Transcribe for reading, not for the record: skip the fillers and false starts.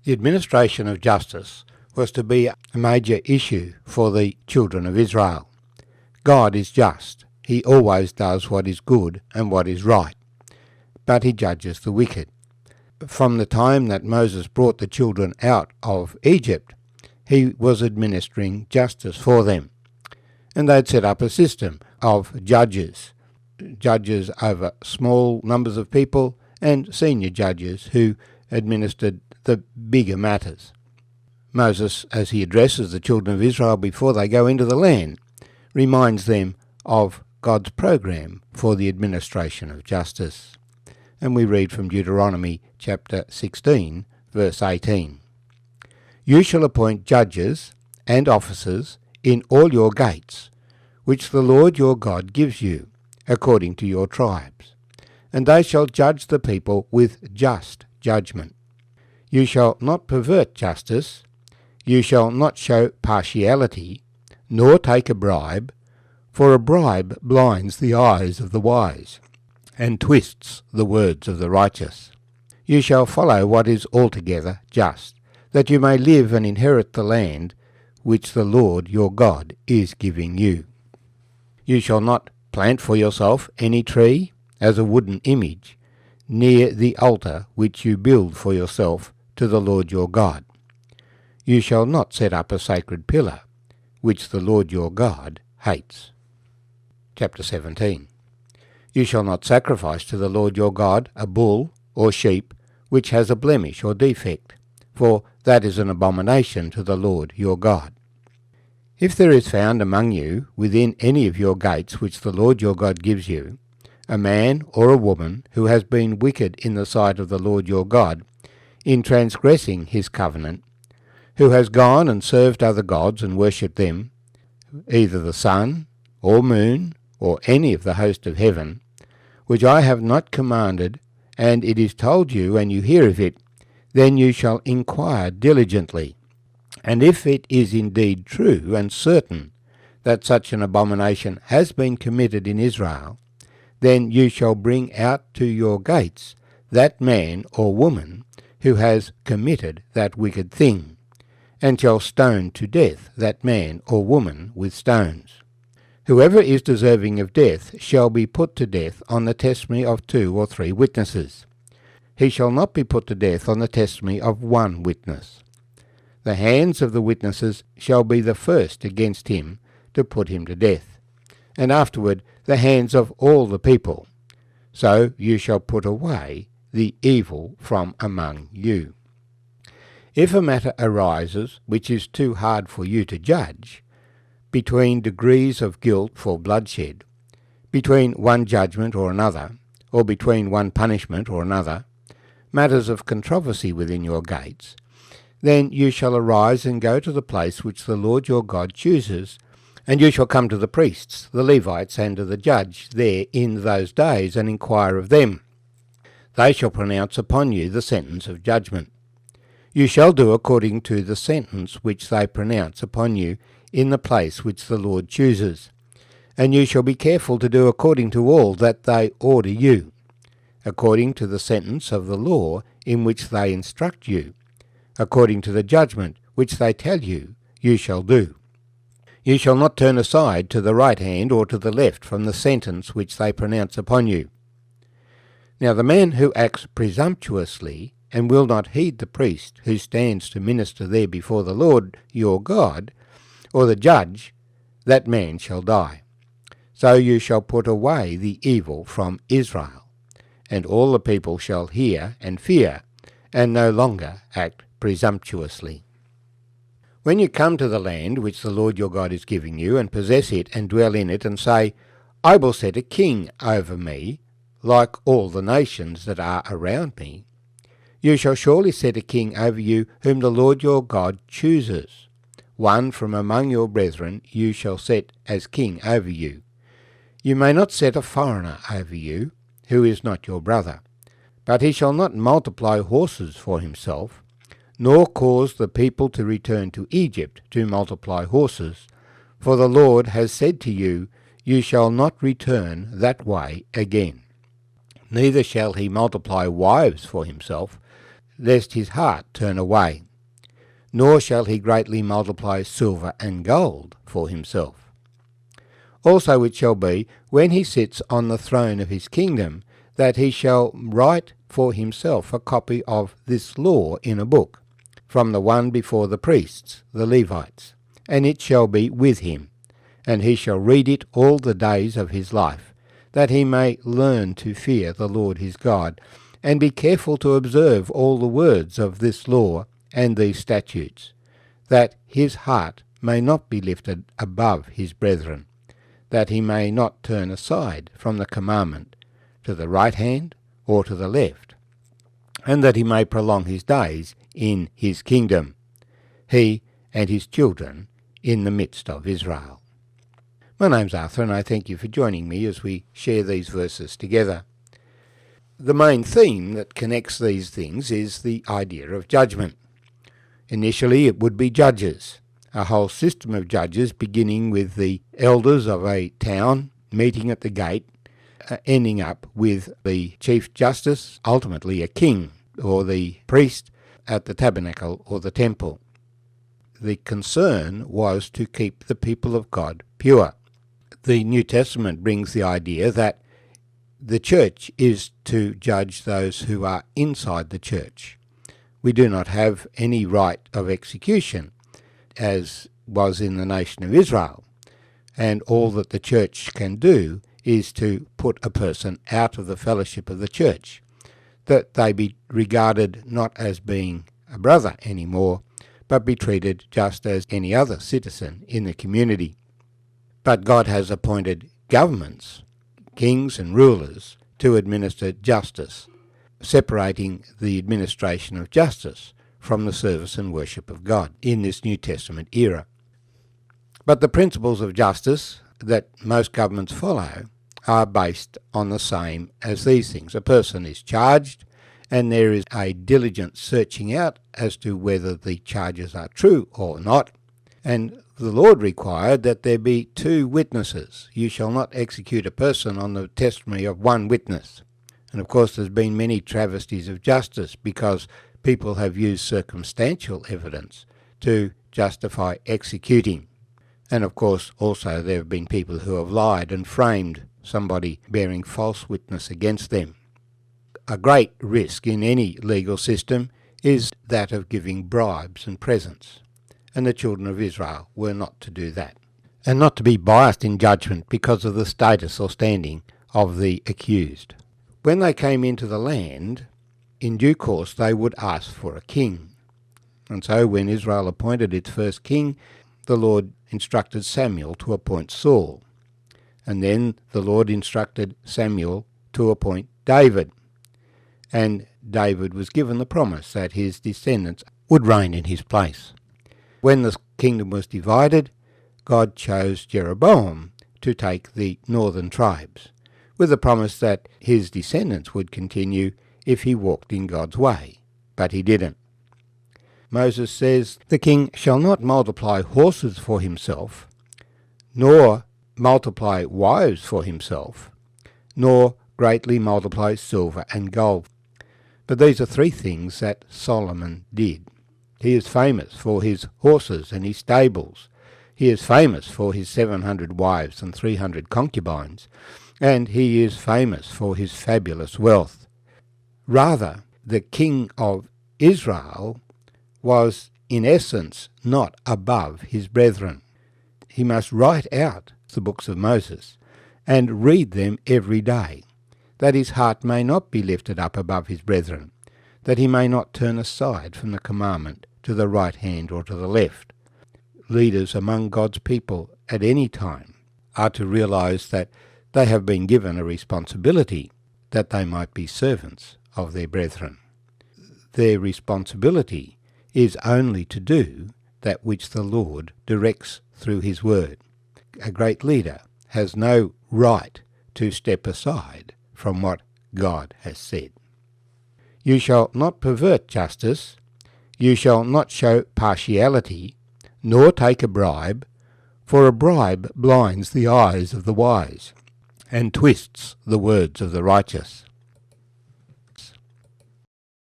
The administration of justice was to be a major issue for the children of Israel. God is just. He always does what is good and what is right, but he judges the wicked. From the time that Moses brought the children out of Egypt, he was administering justice for them. And they'd set up a system of judges over small numbers of people and senior judges who administered the bigger matters. Moses, as he addresses the children of Israel before they go into the land, reminds them of God's program for the administration of justice. And we read from Deuteronomy chapter 16, verse 18. You shall appoint judges and officers in all your gates, which the Lord your God gives you, according to your tribes, and they shall judge the people with just judgment. You shall not pervert justice, you shall not show partiality, nor take a bribe, for a bribe blinds the eyes of the wise, and twists the words of the righteous. You shall follow what is altogether just, that you may live and inherit the land which the Lord your God is giving you. You shall not plant for yourself any tree as a wooden image near the altar which you build for yourself to the Lord your God. You shall not set up a sacred pillar, which the Lord your God hates. Chapter 17. You shall not sacrifice to the Lord your God a bull or sheep which has a blemish or defect, for that is an abomination to the Lord your God. If there is found among you within any of your gates which the Lord your God gives you, a man or a woman who has been wicked in the sight of the Lord your God, in transgressing his covenant, who has gone and served other gods and worshipped them, either the sun or moon or any of the host of heaven, which I have not commanded, and it is told you, and you hear of it, then you shall inquire diligently. And if it is indeed true and certain that such an abomination has been committed in Israel, then you shall bring out to your gates that man or woman who has committed that wicked thing, and shall stone to death that man or woman with stones. Whoever is deserving of death shall be put to death on the testimony of 2 or 3 witnesses. He shall not be put to death on the testimony of 1 witness. The hands of the witnesses shall be the first against him to put him to death, and afterward the hands of all the people. So you shall put away the evil from among you. If a matter arises which is too hard for you to judge, between degrees of guilt for bloodshed, between one judgment or another, or between one punishment or another, matters of controversy within your gates, then you shall arise and go to the place which the Lord your God chooses, and you shall come to the priests, the Levites, and to the judge there in those days, and inquire of them. They shall pronounce upon you the sentence of judgment. You shall do according to the sentence which they pronounce upon you in the place which the Lord chooses, and you shall be careful to do according to all that they order you, according to the sentence of the law in which they instruct you, according to the judgment which they tell you, you shall do. You shall not turn aside to the right hand or to the left from the sentence which they pronounce upon you. Now the man who acts presumptuously and will not heed the priest who stands to minister there before the Lord your God, or the judge, that man shall die. So you shall put away the evil from Israel, and all the people shall hear and fear, and no longer act presumptuously. When you come to the land which the Lord your God is giving you, and possess it, and dwell in it, and say, I will set a king over me, like all the nations that are around me, you shall surely set a king over you whom the Lord your God chooses. One from among your brethren you shall set as king over you. You may not set a foreigner over you, who is not your brother, but he shall not multiply horses for himself, nor cause the people to return to Egypt to multiply horses, for the Lord has said to you, you shall not return that way again. Neither shall he multiply wives for himself, lest his heart turn away. Nor shall he greatly multiply silver and gold for himself. Also it shall be, when he sits on the throne of his kingdom, that he shall write for himself a copy of this law in a book, from the one before the priests, the Levites, and it shall be with him, and he shall read it all the days of his life, that he may learn to fear the Lord his God, and be careful to observe all the words of this law and these statutes, that his heart may not be lifted above his brethren, that he may not turn aside from the commandment to the right hand or to the left, and that he may prolong his days in his kingdom, he and his children in the midst of Israel. My name's Arthur, and I thank you for joining me as we share these verses together. The main theme that connects these things is the idea of judgment. Initially it would be judges, a whole system of judges beginning with the elders of a town meeting at the gate, ending up with the chief justice, ultimately a king, or the priest at the tabernacle or the temple. The concern was to keep the people of God pure. The New Testament brings the idea that the church is to judge those who are inside the church. We do not have any right of execution, as was in the nation of Israel, and all that the church can do is to put a person out of the fellowship of the church, that they be regarded not as being a brother anymore, but be treated just as any other citizen in the community. But God has appointed governments, kings and rulers, to administer justice, separating the administration of justice from the service and worship of God in this New Testament era. But the principles of justice that most governments follow are based on the same as these things. A person is charged, and there is a diligent searching out as to whether the charges are true or not. And the Lord required that there be 2 witnesses. You shall not execute a person on the testimony of 1 witness. And of course there's been many travesties of justice because people have used circumstantial evidence to justify executing. And of course also there have been people who have lied and framed somebody bearing false witness against them. A great risk in any legal system is that of giving bribes and presents, and the children of Israel were not to do that, and not to be biased in judgment because of the status or standing of the accused. When they came into the land, in due course they would ask for a king. And so when Israel appointed its first king, the Lord instructed Samuel to appoint Saul. And then the Lord instructed Samuel to appoint David. And David was given the promise that his descendants would reign in his place. When the kingdom was divided, God chose Jeroboam to take the northern tribes, with the promise that his descendants would continue if he walked in God's way. But he didn't. Moses says, "The king shall not multiply horses for himself, nor multiply wives for himself, nor greatly multiply silver and gold." But these are 3 things that Solomon did. He is famous for his horses and his stables. He is famous for his 700 wives and 300 concubines. And he is famous for his fabulous wealth. Rather, the king of Israel was in essence not above his brethren. He must write out the books of Moses and read them every day, that his heart may not be lifted up above his brethren, that he may not turn aside from the commandment to the right hand or to the left. Leaders among God's people at any time are to realize that they have been given a responsibility that they might be servants of their brethren. Their responsibility is only to do that which the Lord directs through his word. A great leader has no right to step aside from what God has said. You shall not pervert justice, you shall not show partiality, nor take a bribe, for a bribe blinds the eyes of the wise, and twists the words of the righteous.